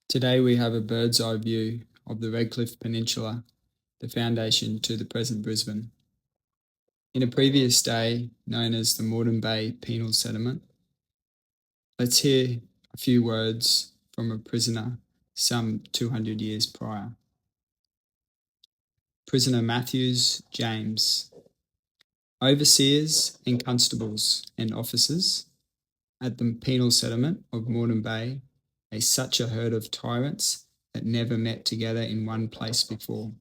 Today we have a bird's eye view of the Redcliffe Peninsula, the foundation to the present Brisbane. In a previous day known as the Moreton Bay Penal Settlement, let's hear a few words from a prisoner some 200 years prior. Prisoner Mathews, James. Overseers and constables and officers at the penal settlement of Moreton Bay are such a herd of tyrants that never met together in one place before.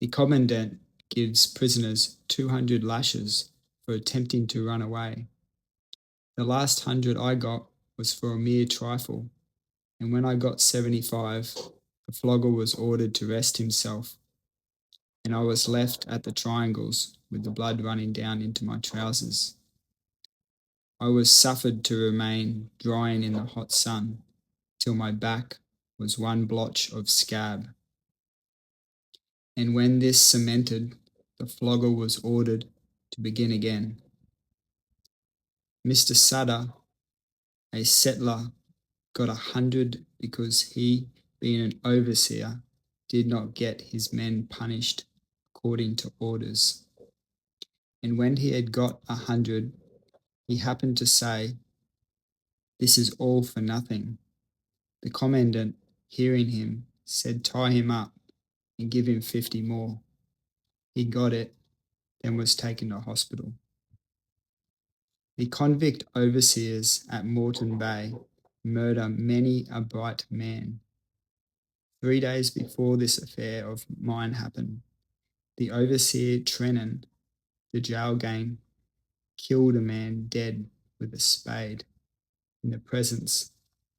The commandant gives prisoners 200 lashes for attempting to run away. The last 100 I got was for a mere trifle, and when I got 75, the flogger was ordered to rest himself, and I was left at the triangles with the blood running down into my trousers. I was suffered to remain drying in the hot sun till my back was one blotch of scab. And when this cemented, the flogger was ordered to begin again. Mr. Sutter, a settler, got 100 because he, being an overseer, did not get his men punished according to orders. And when he had got 100, he happened to say, "This is all for nothing." The commandant, hearing him, said, "Tie him up and give him 50 more. He got it, then was taken to hospital. The convict overseers at Moreton Bay murder many a bright man. 3 days before this affair of mine happened, the overseer Trenan, the jail gang, killed a man dead with a spade in the presence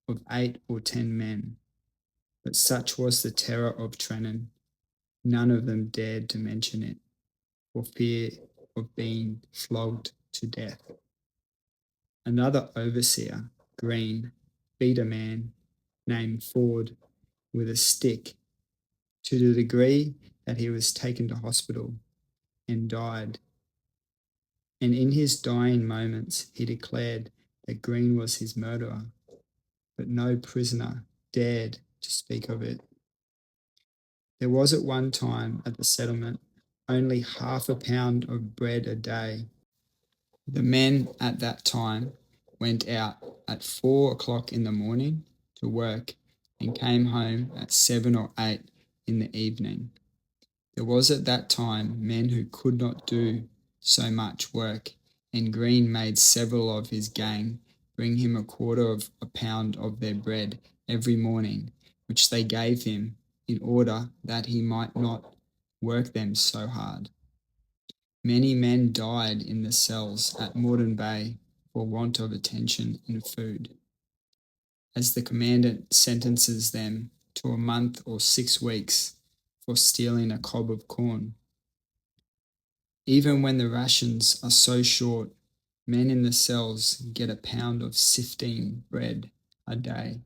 of 8 or 10 men. But such was the terror of Trenan, none of them dared to mention it for fear of being flogged to death. Another overseer, Green, beat a man named Ford with a stick to the degree that he was taken to hospital and died. And in his dying moments, he declared that Green was his murderer, but no prisoner dared to speak of it. There was at one time at the settlement only half a pound of bread a day. The men at that time went out at 4 o'clock in the morning to work and came home at 7 or 8 in the evening. There was at that time men who could not do so much work, and Green made several of his gang bring him a quarter of a pound of their bread every morning, which they gave him in order that he might not work them so hard. Many men died in the cells at Moreton Bay for want of attention and food, as the commandant sentences them to a month or 6 weeks for stealing a cob of corn. Even when the rations are so short, men in the cells get a pound of sifting bread a day.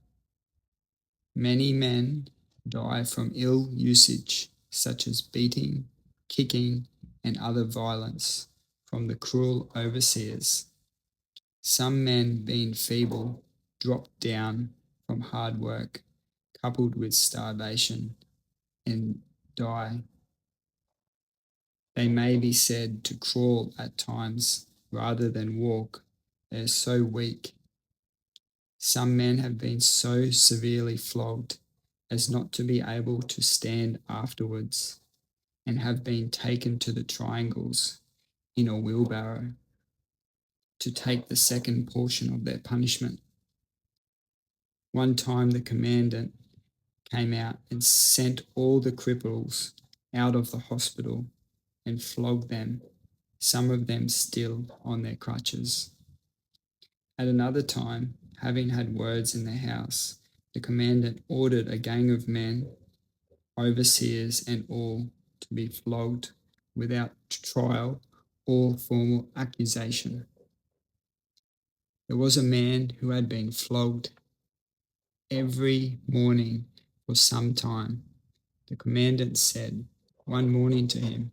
Many men die from ill usage, such as beating, kicking, and other violence from the cruel overseers. Some men, being feeble, drop down from hard work, coupled with starvation, and die. They may be said to crawl at times rather than walk. They are so weak. Some men have been so severely flogged as not to be able to stand afterwards, and have been taken to the triangles in a wheelbarrow to take the second portion of their punishment. One time the commandant came out and sent all the cripples out of the hospital and flogged them, some of them still on their crutches. At another time, having had words in the house, the commandant ordered a gang of men, overseers and all, to be flogged without trial or formal accusation. There was a man who had been flogged every morning for some time. The commandant said one morning to him,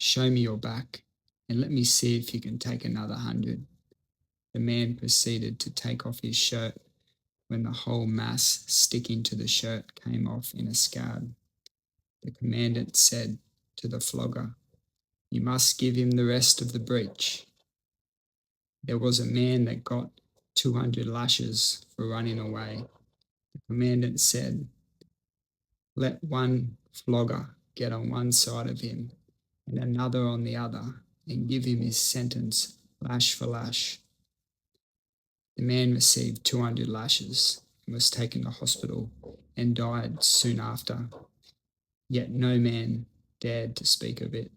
"Show me your back and let me see if you can take another 100. The man proceeded to take off his shirt, when the whole mass sticking to the shirt came off in a scab. The commandant said to the flogger, "You must give him the rest of the breech." There was a man that got 200 lashes for running away. The commandant said, "Let one flogger get on one side of him and another on the other, and give him his sentence, lash for lash." The man received 200 lashes and was taken to hospital and died soon after, yet no man dared to speak of it.